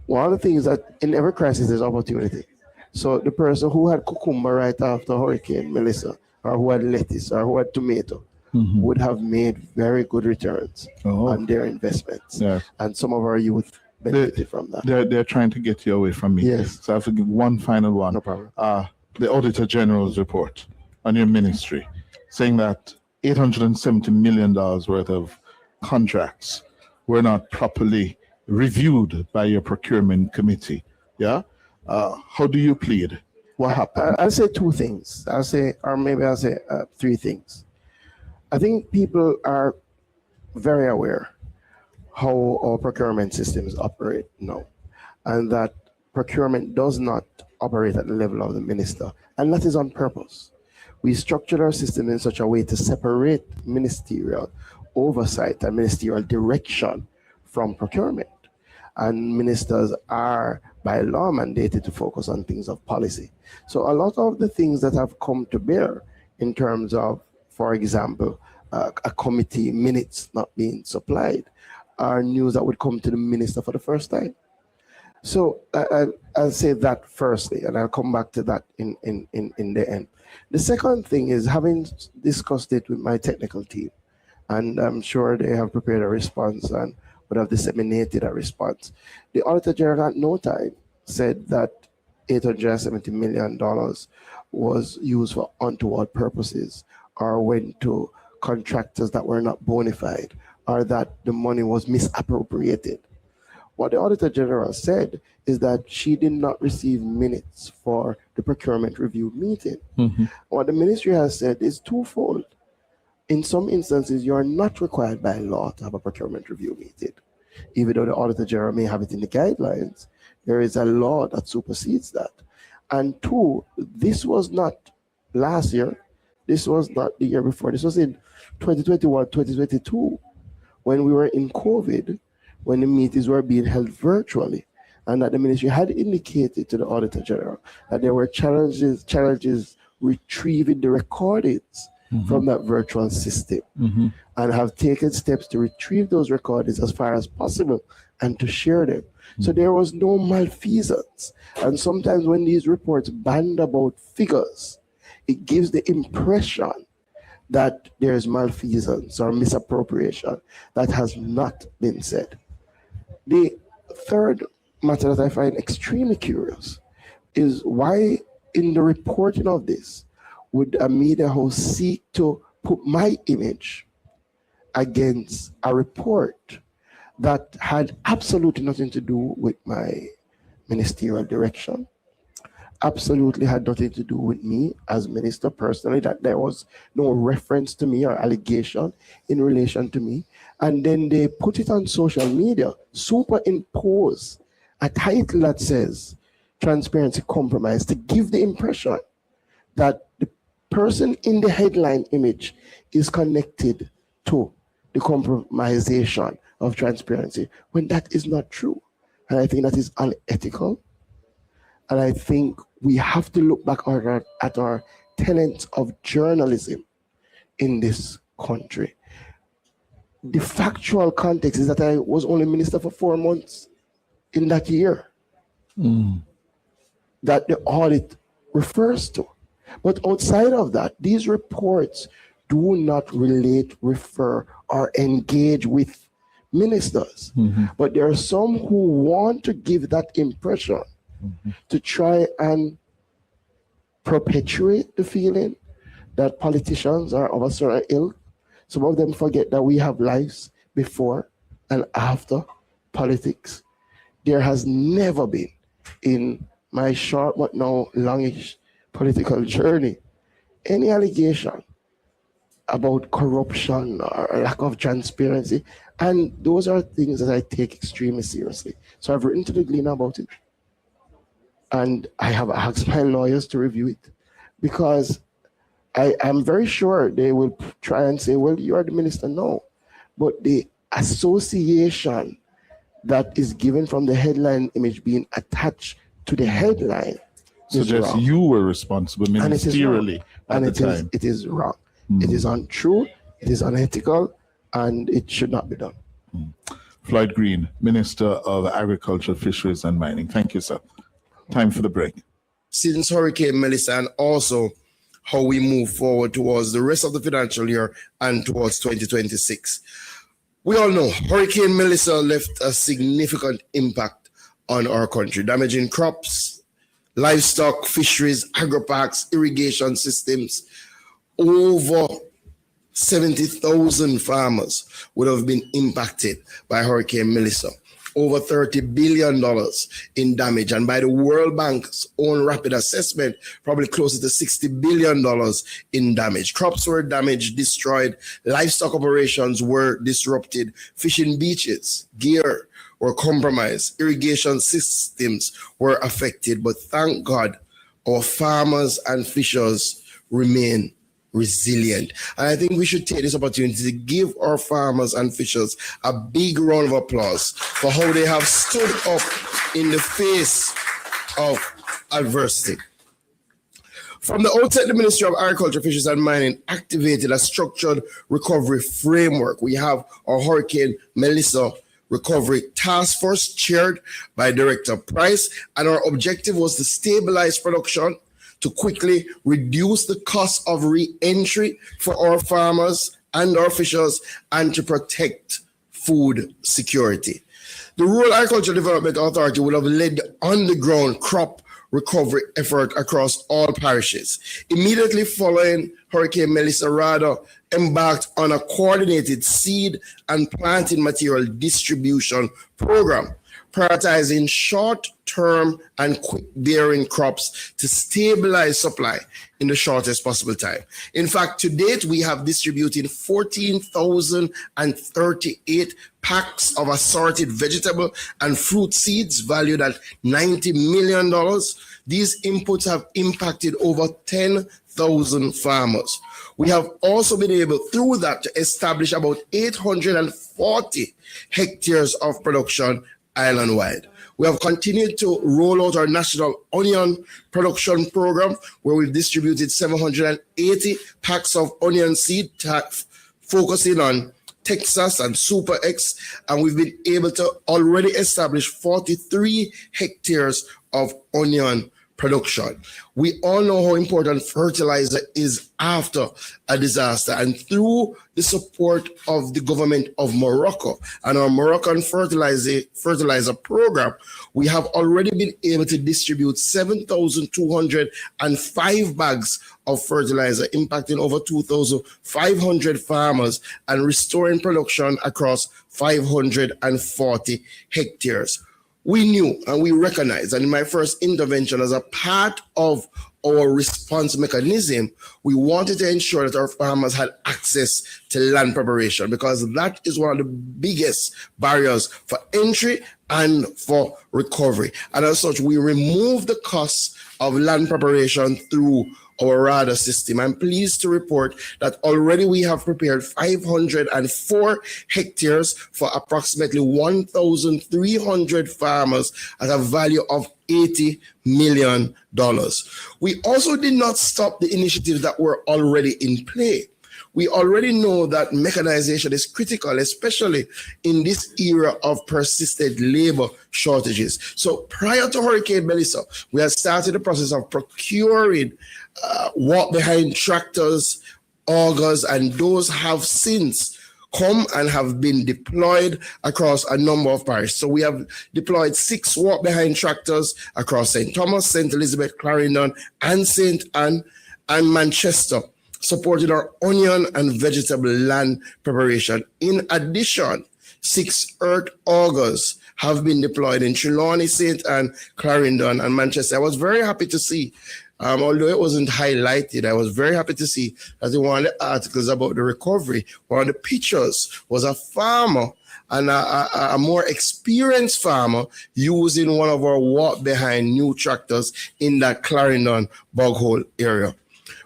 one of the things that in every crisis there's opportunity. So the person who had cucumber right after Hurricane Melissa, or who had lettuce, or who had tomato, would have made very good returns on their investments. Yes. And some of our youth benefited from that. They're trying to get you away from me. Yes. So I have to give one final one. No problem. The Auditor General's report on your ministry saying that $870 million worth of contracts were not properly reviewed by your procurement committee. Yeah? How do you plead? What happened? I'll say two things. I'll say three things. I think people are very aware how our procurement systems operate now, and that procurement does not operate at the level of the minister, and that is on purpose. We structured our system in such a way to separate ministerial oversight and ministerial direction from procurement. And ministers are by law mandated to focus on things of policy. So a lot of the things that have come to bear in terms of, for example, a committee minutes not being supplied are news that would come to the minister for the first time. So I'll say that firstly, and I'll come back to that in the end. The second thing is, having discussed it with my technical team, and I'm sure they have prepared a response and would have disseminated a response. The Auditor General at no time said that $870 million was used for untoward purposes, or went to contractors that were not bona fide, or that the money was misappropriated. What the Auditor General said is that she did not receive minutes for the procurement review meeting. What the ministry has said is twofold. In some instances, you are not required by law to have a procurement review meeting. Even though the Auditor General may have it in the guidelines, there is a law that supersedes that. And two, this was not last year. This was not the year before. This was in 2021, 2022, when we were in COVID, when the meetings were being held virtually, and that the ministry had indicated to the Auditor General that there were challenges retrieving the recordings from that virtual system, and have taken steps to retrieve those recordings as far as possible and to share them. So there was no malfeasance. And sometimes when these reports band about figures, it gives the impression that there is malfeasance or misappropriation that has not been said. The third matter that I find extremely curious is why in the reporting of this would a media house seek to put my image against a report that had absolutely nothing to do with my ministerial direction, absolutely had nothing to do with me as minister personally, that there was no reference to me or allegation in relation to me. And then they put it on social media, superimpose a title that says transparency compromise, to give the impression that the person in the headline image is connected to the compromisation of transparency, when that is not true. And I think that is unethical. And I think we have to look back at our tenets of journalism in this country. The factual context is that I was only minister for 4 months in that year that the audit refers to. But outside of that, these reports do not relate, refer, or engage with ministers. But there are some who want to give that impression to try and perpetuate the feeling that politicians are of a certain ilk. Some of them forget that we have lives before and after politics. There has never been, in my short but now longish political journey, any allegation about corruption or lack of transparency. And those are things that I take extremely seriously. So I've written to the Gleaner about it. And I have asked my lawyers to review it, because I am very sure they will try and say, well, you are the minister. No. But the association that is given from the headline image being attached to the headline suggests you were responsible ministerially at the time. It is wrong. It is untrue, it is unethical, and it should not be done. Floyd Green, Minister of Agriculture, Fisheries and Mining. Thank you, sir. Time for the break. Since Hurricane Melissa, and also how we move forward towards the rest of the financial year and towards 2026. We all know Hurricane Melissa left a significant impact on our country, damaging crops, livestock, fisheries, agro-parks, irrigation systems. Over 70,000 farmers would have been impacted by Hurricane Melissa. Over $30 billion in damage. And by the World Bank's own rapid assessment, probably closer to $60 billion in damage. Crops were damaged, destroyed. Livestock operations were disrupted. Fishing beaches, gear were compromised. Irrigation systems were affected. But thank God, our farmers and fishers remain resilient. And I think we should take this opportunity to give our farmers and fishers a big round of applause for how they have stood up in the face of adversity. From the outset, the Ministry of Agriculture, Fisheries and Mining activated a structured recovery framework. We have our Hurricane Melissa Recovery Task Force chaired by Director Price, and our objective was to stabilize production, to quickly reduce the cost of re-entry for our farmers and our fishers, and to protect food security. The Rural Agriculture Development Authority will have led the on-the-ground crop recovery effort across all parishes. Immediately following Hurricane Melissa, RADA embarked on a coordinated seed and planting material distribution program, prioritizing short-term and quick-bearing crops to stabilize supply in the shortest possible time. In fact, to date, we have distributed 14,038 packs of assorted vegetable and fruit seeds valued at $90 million. These inputs have impacted over 10,000 farmers. We have also been able, through that, to establish about 840 hectares of production island-wide. We have continued to roll out our national onion production program, where we've distributed 780 packs of onion seed, focusing on Texas and Super X, and we've been able to already establish 43 hectares of onion production. We all know how important fertilizer is after a disaster, and through the support of the government of Morocco and our Moroccan fertilizer program, we have already been able to distribute 7,205 bags of fertilizer, impacting over 2,500 farmers and restoring production across 540 hectares. We knew and we recognized, and in my first intervention, as a part of our response mechanism, we wanted to ensure that our farmers had access to land preparation, because that is one of the biggest barriers for entry and for recovery. And as such, we removed the costs of land preparation through our RADA system. I'm pleased to report that already we have prepared 504 hectares for approximately 1,300 farmers at a value of $80 million. We also did not stop the initiatives that were already in play. We already know that mechanization is critical, especially in this era of persistent labor shortages. So prior to Hurricane Melissa, we had started the process of procuring walk-behind tractors, augers, and those have since come and have been deployed across a number of parishes. So we have deployed 6 walk-behind tractors across St. Thomas, St. Elizabeth, Clarendon, and St. Anne, and Manchester, supporting our onion and vegetable land preparation. In addition, 6 earth augers have been deployed in Trelawney, St. Anne, Clarendon, and Manchester. I was very happy to see, although it wasn't highlighted, I was very happy to see that in one of the articles about the recovery, one of the pictures was a farmer and a more experienced farmer using one of our walk-behind new tractors in that Clarendon bog hole area.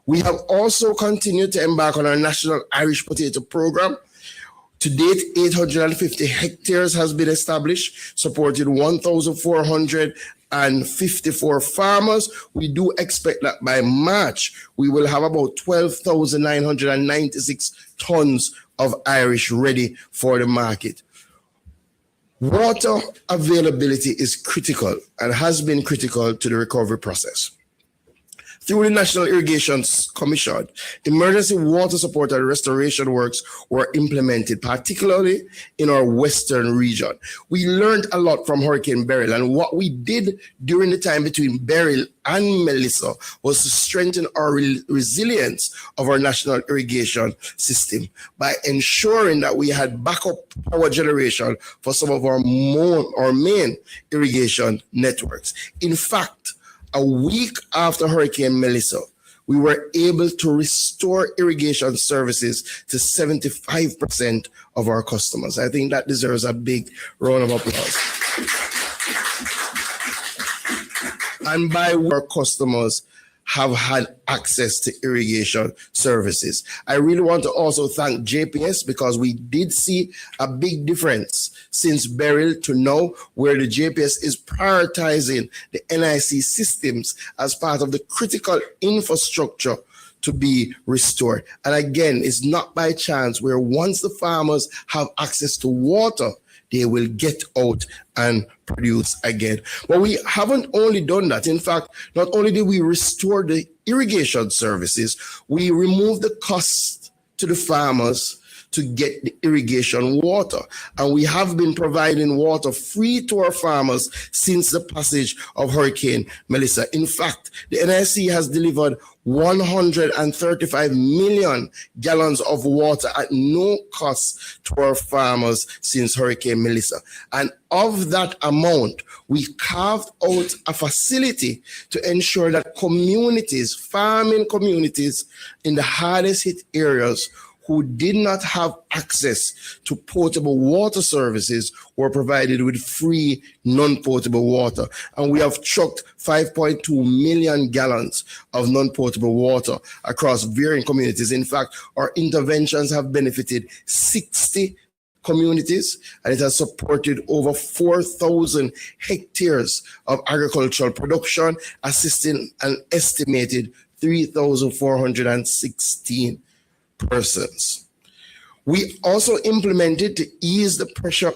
We have also continued to embark on our national Irish potato program. To date, 850 hectares has been established, supporting 1,454 farmers. We do expect that by March, we will have about 12,996 tons of Irish ready for the market. Water availability is critical and has been critical to the recovery process. Through the National Irrigation Commission, emergency water support and restoration works were implemented, particularly in our western region. We learned a lot from Hurricane Beryl, and what we did during the time between Beryl and Melissa was to strengthen our resilience of our national irrigation system by ensuring that we had backup power generation for some of our main irrigation networks. In fact, a week after Hurricane Melissa, we were able to restore irrigation services to 75% of our customers. I think that deserves a big round of applause. And by our customers have had access to irrigation services. I really want to also thank JPS because we did see a big difference since Beryl to now, where the JPS is prioritizing the NIC systems as part of the critical infrastructure to be restored. And again, it's not by chance, where once the farmers have access to water, they will get out and produce again. But we haven't only done that. In fact, not only did we restore the irrigation services, we removed the cost to the farmers to get the irrigation water. And we have been providing water free to our farmers since the passage of Hurricane Melissa. In fact, the NIC has delivered 135 million gallons of water at no cost to our farmers since Hurricane Melissa. And of that amount, we carved out a facility to ensure that communities, farming communities in the hardest hit areas who did not have access to potable water services were provided with free non-potable water. And we have trucked 5.2 million gallons of non-potable water across varying communities. In fact, our interventions have benefited 60 communities, and it has supported over 4,000 hectares of agricultural production, assisting an estimated 3,416 persons. We also implemented, to ease the pressure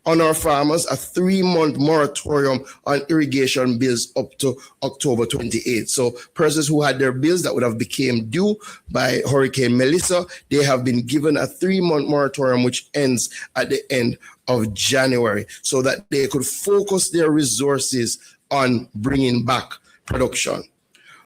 on our farmers, a 3-month moratorium on irrigation bills up to October 28th. So persons who had their bills that would have became due by Hurricane Melissa, they have been given a 3-month moratorium which ends at the end of January, so that they could focus their resources on bringing back production.